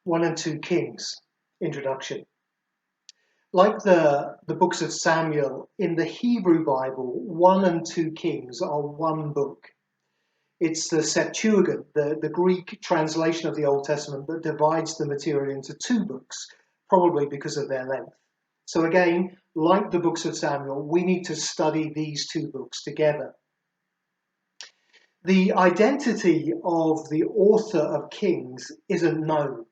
1 and 2 Kings, introduction. Like the books of Samuel, in the Hebrew Bible, 1 and 2 Kings are one book. It's the Septuagint, the Greek translation of the Old Testament, that divides the material into two books, probably because of their length. So again, like the books of Samuel, we need to study these two books together. The identity of the author of Kings isn't known.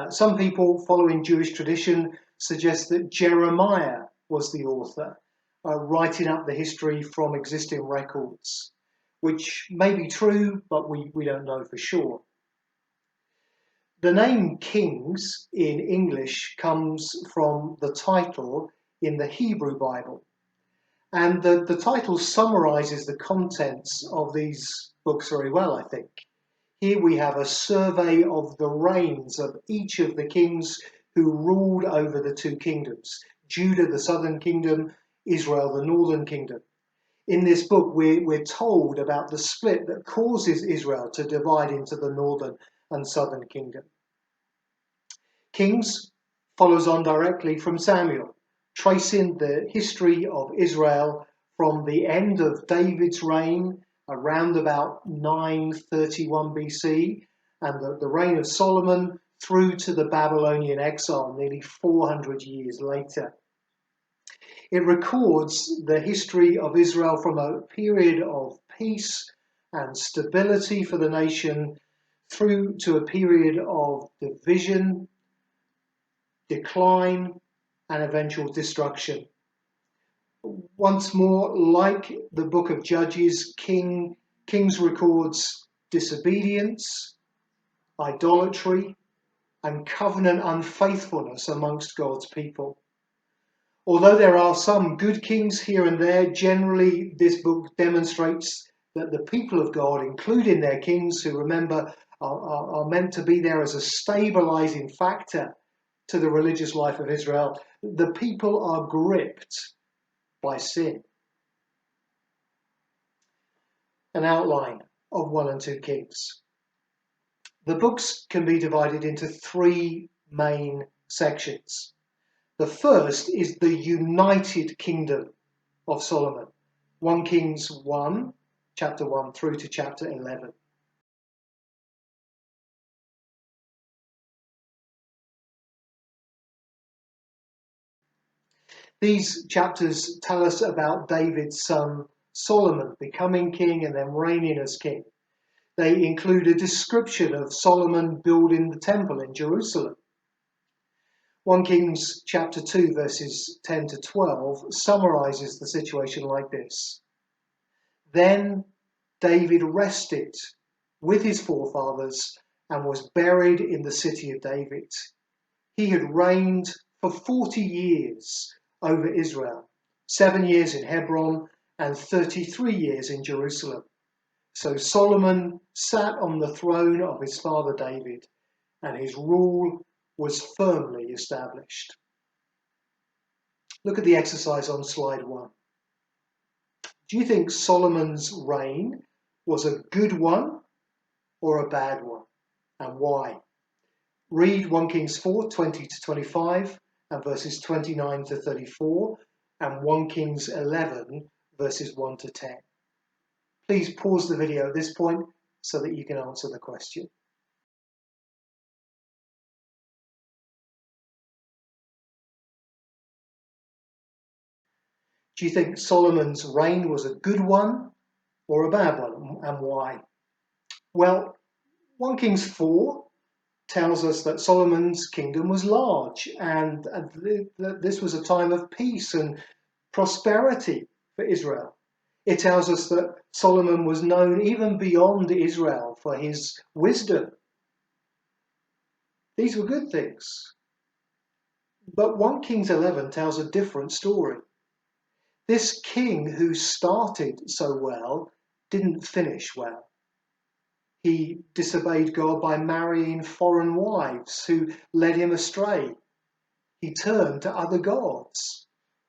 Some people following Jewish tradition suggest that Jeremiah was the author, writing up the history from existing records, which may be true, but we don't know for sure. The name Kings in English comes from the title in the Hebrew Bible. And the title summarizes the contents of these books very well, I think. Here we have a survey of the reigns of each of the kings who ruled over the two kingdoms, Judah, the southern kingdom, Israel, the northern kingdom. In this book, we're told about the split that causes Israel to divide into the northern and southern kingdom. Kings follows on directly from Samuel, tracing the history of Israel from the end of David's reign around about 931 BC and the reign of Solomon through to the Babylonian exile nearly 400 years later. It records the history of Israel from a period of peace and stability for the nation through to a period of division, decline, and eventual destruction. Once more, like the book of Judges, Kings records disobedience, idolatry, and covenant unfaithfulness amongst God's people. Although there are some good kings here and there, generally this book demonstrates that the people of God, including their kings, who remember are meant to be there as a stabilizing factor to the religious life of Israel, the people are gripped by sin. An outline of 1 and 2 Kings. The books can be divided into three main sections. The first is the United Kingdom of Solomon, 1 Kings 1, chapter 1 through to chapter 11. These chapters tell us about David's son Solomon becoming king and then reigning as king. They include a description of Solomon building the temple in Jerusalem. 1 Kings chapter 2 verses 10 to 12 summarizes the situation like this. Then David rested with his forefathers and was buried in the city of David. He had reigned for 40 years over Israel, 7 years in Hebron and 33 years in Jerusalem. So Solomon sat on the throne of his father David, and his rule was firmly established. Look at the exercise on slide 1. Do you think Solomon's reign was a good one or a bad one, and why? Read 1 Kings 4, 20 to 25 and verses 29 to 34 and 1 Kings 11 verses 1 to 10. Please pause the video at this point so that you can answer the question. Do you think Solomon's reign was a good one or a bad one, and why? Well, 1 Kings 4 tells us that Solomon's kingdom was large and that this was a time of peace and prosperity for Israel. It tells us that Solomon was known even beyond Israel for his wisdom. These were good things. But 1 Kings 11 tells a different story. This king who started so well didn't finish well. He disobeyed God by marrying foreign wives who led him astray. He turned to other gods.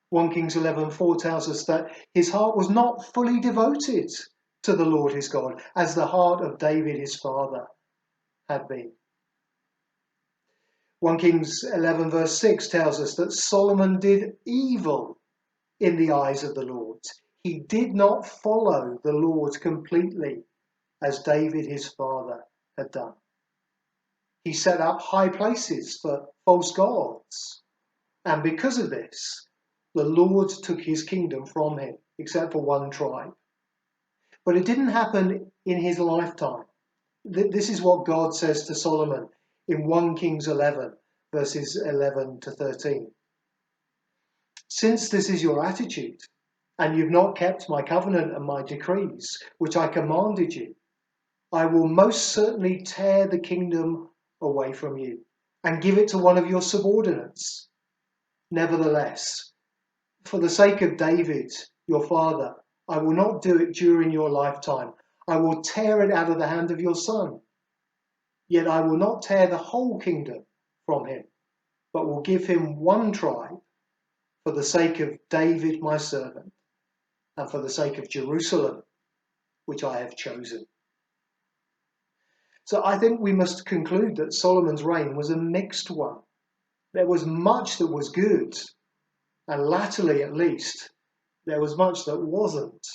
1 Kings 11:4 tells us that his heart was not fully devoted to the Lord his God, as the heart of David his father had been. 1 Kings 11 verse 6 tells us that Solomon did evil in the eyes of the Lord. He did not follow the Lord completely as David his father had done. He set up high places for false gods. And because of this, the Lord took his kingdom from him, except for one tribe. But it didn't happen in his lifetime. This is what God says to Solomon in 1 Kings 11, verses 11 to 13. Since this is your attitude, and you've not kept my covenant and my decrees, which I commanded you, I will most certainly tear the kingdom away from you and give it to one of your subordinates. Nevertheless, for the sake of David, your father, I will not do it during your lifetime. I will tear it out of the hand of your son. Yet I will not tear the whole kingdom from him, but will give him one tribe for the sake of David my servant, and for the sake of Jerusalem, which I have chosen. So I think we must conclude that Solomon's reign was a mixed one. There was much that was good, and latterly at least, there was much that wasn't.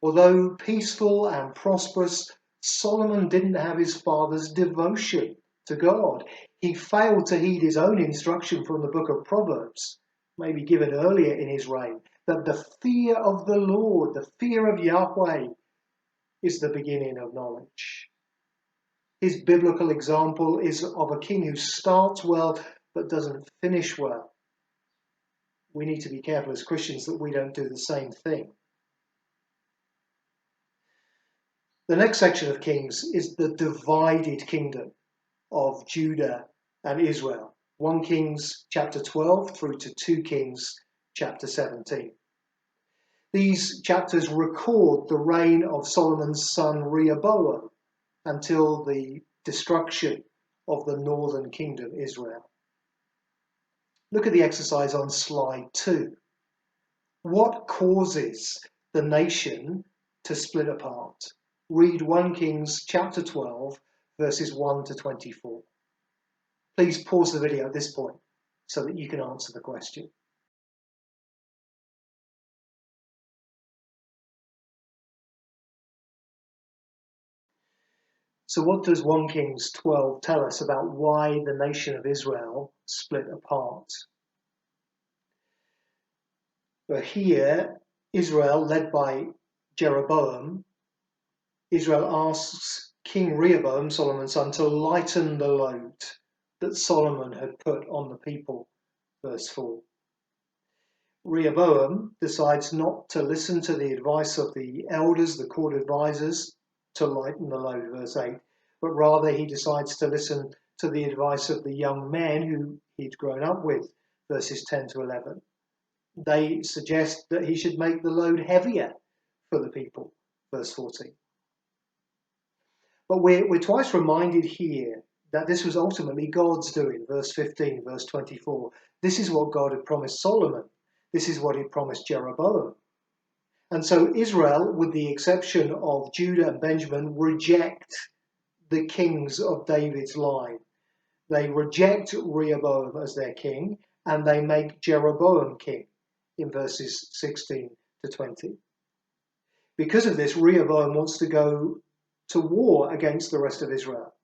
Although peaceful and prosperous, Solomon didn't have his father's devotion to God. He failed to heed his own instruction from the book of Proverbs, maybe given earlier in his reign, that the fear of the Lord, the fear of Yahweh, is the beginning of knowledge. His biblical example is of a king who starts well but doesn't finish well. We need to be careful as Christians that we don't do the same thing. The next section of Kings is the divided kingdom of Judah and Israel. 1 Kings chapter 12 through to 2 Kings chapter 17. These chapters record the reign of Solomon's son Rehoboam until the destruction of the northern kingdom, Israel. Look at the exercise on slide 2. What causes the nation to split apart? Read 1 Kings chapter 12, verses 1 to 24. Please pause the video at this point so that you can answer the question. So what does 1 Kings 12 tell us about why the nation of Israel split apart? Well, here, Israel, led by Jeroboam, Israel asks King Rehoboam, Solomon's son, to lighten the load that Solomon had put on the people, verse 4. Rehoboam decides not to listen to the advice of the elders, the court advisors, to lighten the load, verse 8, but rather he decides to listen to the advice of the young men who he'd grown up with, verses 10 to 11. They suggest that he should make the load heavier for the people, verse 14. But we're twice reminded here that this was ultimately God's doing, verse 15, verse 24. This is what God had promised Solomon. This is what he promised Jeroboam. And so Israel, with the exception of Judah and Benjamin, reject the kings of David's line. They reject Rehoboam as their king, and they make Jeroboam king in verses 16 to 20. Because of this, Rehoboam wants to go to war against the rest of Israel,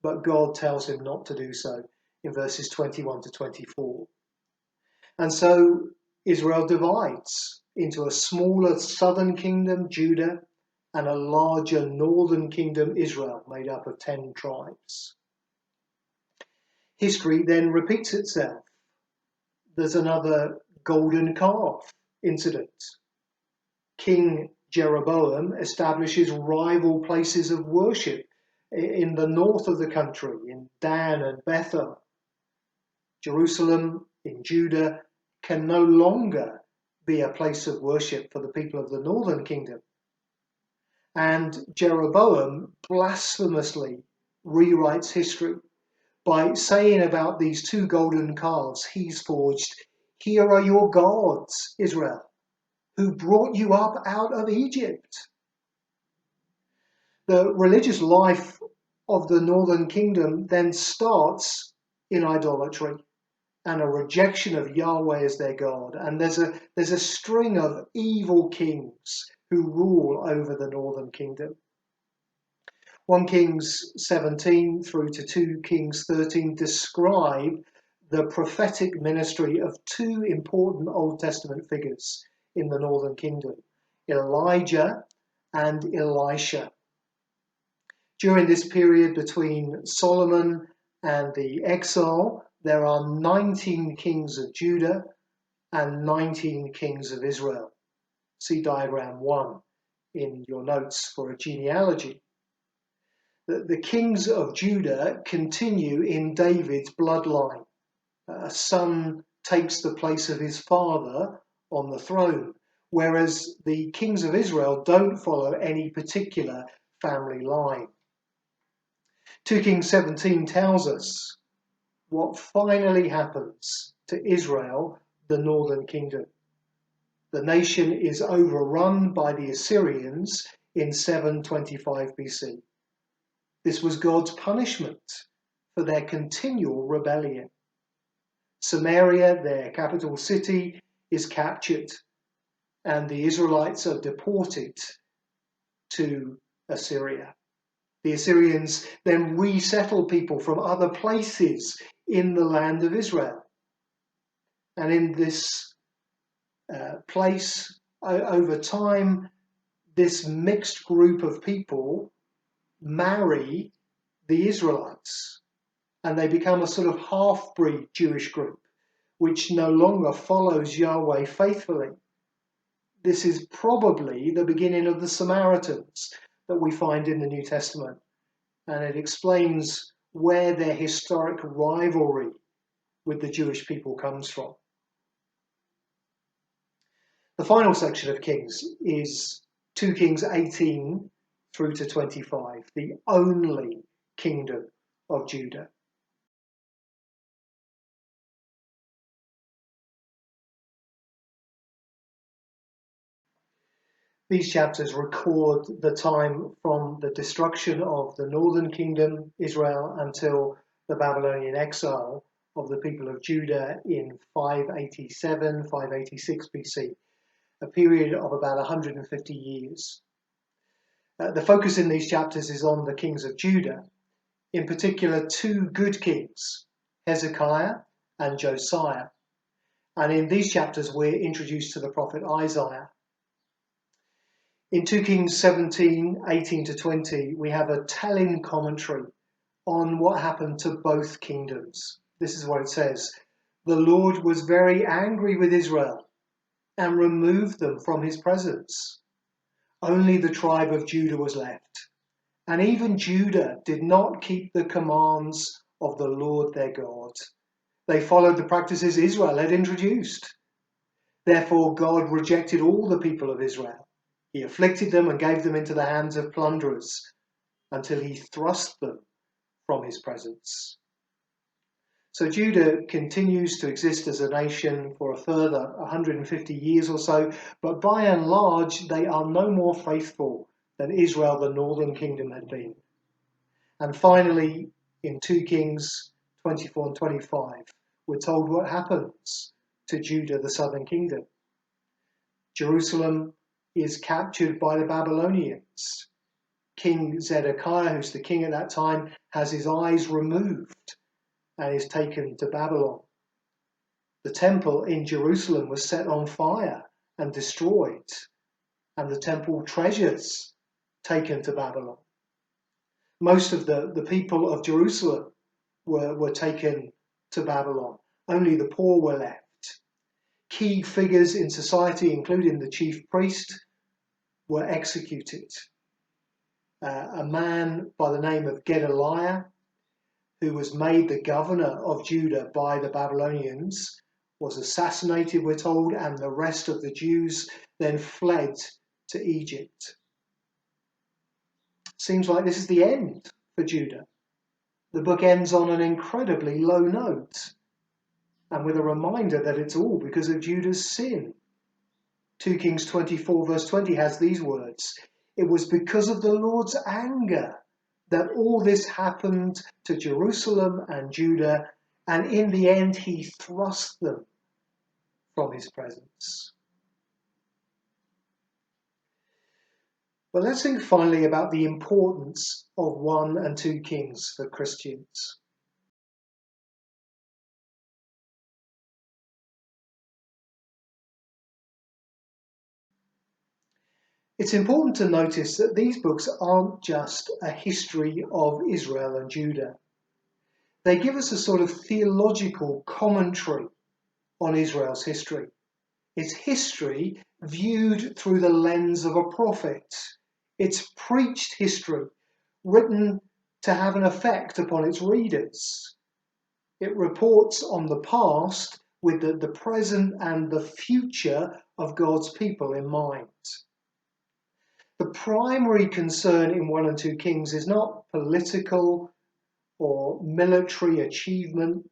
but God tells him not to do so in verses 21 to 24. And so Israel divides into a smaller southern kingdom, Judah, and a larger northern kingdom, Israel, made up of 10 tribes. History then repeats itself. There's another golden calf incident. King Jeroboam establishes rival places of worship in the north of the country, in Dan and Bethel. Jerusalem in Judah can no longer be a place of worship for the people of the northern kingdom. And Jeroboam blasphemously rewrites history by saying about these 2 golden calves he's forged, "Here are your gods, Israel, who brought you up out of Egypt." The religious life of the northern kingdom then starts in idolatry and a rejection of Yahweh as their God. And there's a string of evil kings who rule over the northern kingdom. 1 Kings 17 through to 2 Kings 13 describe the prophetic ministry of two important Old Testament figures in the northern kingdom, Elijah and Elisha. During this period between Solomon and the exile, there are 19 kings of Judah and 19 kings of Israel. See diagram 1 in your notes for a genealogy. The kings of Judah continue in David's bloodline. A son takes the place of his father on the throne, whereas the kings of Israel don't follow any particular family line. 2 Kings 17 tells us what finally happens to Israel, the northern kingdom. The nation is overrun by the Assyrians in 725 BC. This was God's punishment for their continual rebellion. Samaria, their capital city, is captured, and the Israelites are deported to Assyria. The Assyrians then resettle people from other places in the land of Israel. And in this place, over time, this mixed group of people marry the Israelites, and they become a sort of half-breed Jewish group, which no longer follows Yahweh faithfully. This is probably the beginning of the Samaritans that we find in the New Testament, and it explains where their historic rivalry with the Jewish people comes from. The final section of Kings is 2 Kings 18 through to 25, the only kingdom of Judah. These chapters record the time from the destruction of the northern kingdom, Israel, until the Babylonian exile of the people of Judah in 587, 586 BC, a period of about 150 years. The focus in these chapters is on the kings of Judah, in particular two good kings, Hezekiah and Josiah. And in these chapters we're introduced to the prophet Isaiah. In 2 Kings 17, 18 to 20, we have a telling commentary on what happened to both kingdoms. This is what it says. The Lord was very angry with Israel and removed them from his presence. Only the tribe of Judah was left. And even Judah did not keep the commands of the Lord their God. They followed the practices Israel had introduced. Therefore, God rejected all the people of Israel. He afflicted them and gave them into the hands of plunderers until he thrust them from his presence. So Judah continues to exist as a nation for a further 150 years or so, but by and large they are no more faithful than Israel, the northern kingdom, had been. And finally, in 2 Kings 24 and 25, we're told what happens to Judah, the southern kingdom. Jerusalem is captured by the Babylonians. King Zedekiah, who's the king at that time, has his eyes removed and is taken to Babylon. The temple in Jerusalem was set on fire and destroyed, and the temple treasures taken to Babylon. Most of the people of Jerusalem were taken to Babylon. Only the poor were left. Key figures in society, including the chief priest, were executed. A man by the name of Gedaliah, who was made the governor of Judah by the Babylonians, was assassinated, we're told, and the rest of the Jews then fled to Egypt. Seems like this is the end for Judah. The book ends on an incredibly low note, and with a reminder that it's all because of Judah's sin. 2 Kings 24 verse 20 has these words. It was because of the Lord's anger that all this happened to Jerusalem and Judah, and in the end he thrust them from his presence. But let's think finally about the importance of 1 and 2 Kings for Christians. It's important to notice that these books aren't just a history of Israel and Judah. They give us a sort of theological commentary on Israel's history. It's history viewed through the lens of a prophet. It's preached history, written to have an effect upon its readers. It reports on the past with the present and the future of God's people in mind. The primary concern in 1 and 2 Kings is not political or military achievement,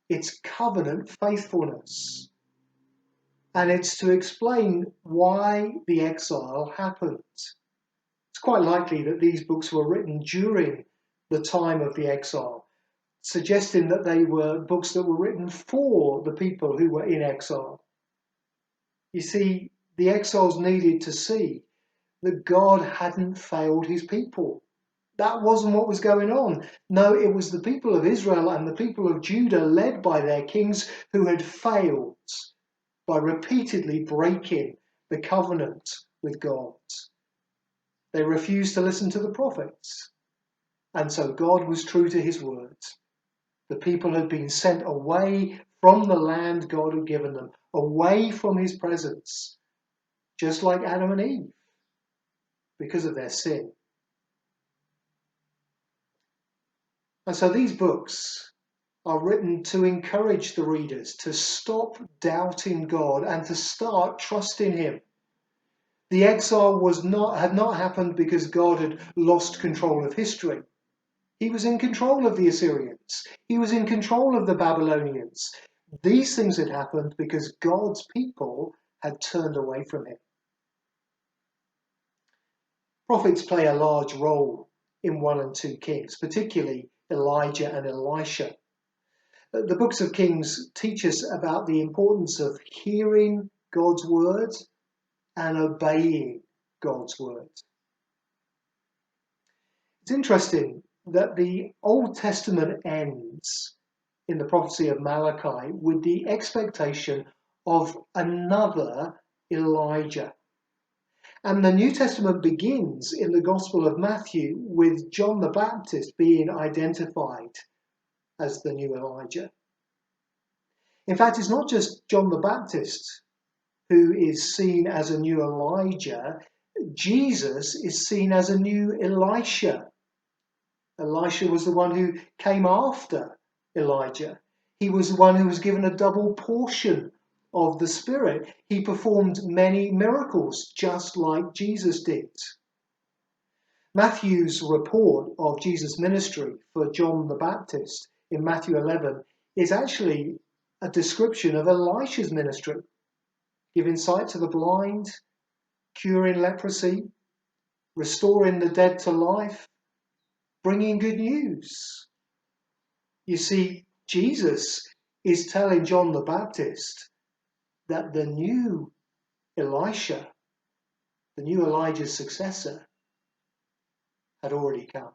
it's covenant faithfulness. And it's to explain why the exile happened. It's quite likely that these books were written during the time of the exile, suggesting that they were books that were written for the people who were in exile. You see, the exiles needed to see that God hadn't failed his people. That wasn't what was going on. No, it was the people of Israel and the people of Judah, led by their kings, who had failed by repeatedly breaking the covenant with God. They refused to listen to the prophets. And so God was true to his word. The people had been sent away from the land God had given them, away from his presence, just like Adam and Eve, because of their sin. And so these books are written to encourage the readers to stop doubting God and to start trusting him. The exile had not happened because God had lost control of history. He was in control of the Assyrians. He was in control of the Babylonians. These things had happened because God's people had turned away from him. Prophets play a large role in 1 and 2 Kings, particularly Elijah and Elisha. The books of Kings teach us about the importance of hearing God's word and obeying God's word. It's interesting that the Old Testament ends in the prophecy of Malachi with the expectation of another Elijah. And the New Testament begins in the Gospel of Matthew with John the Baptist being identified as the new Elijah. In fact, it's not just John the Baptist who is seen as a new Elijah. Jesus is seen as a new Elisha. Elisha was the one who came after Elijah. He was the one who was given a double portion of the Spirit. He performed many miracles, just like Jesus did. Matthew's report of Jesus' ministry for John the Baptist in Matthew 11 is actually a description of Elisha's ministry, giving sight to the blind, curing leprosy, restoring the dead to life, bringing good news. You see, Jesus is telling John the Baptist that the new Elisha, the new Elijah's successor, had already come.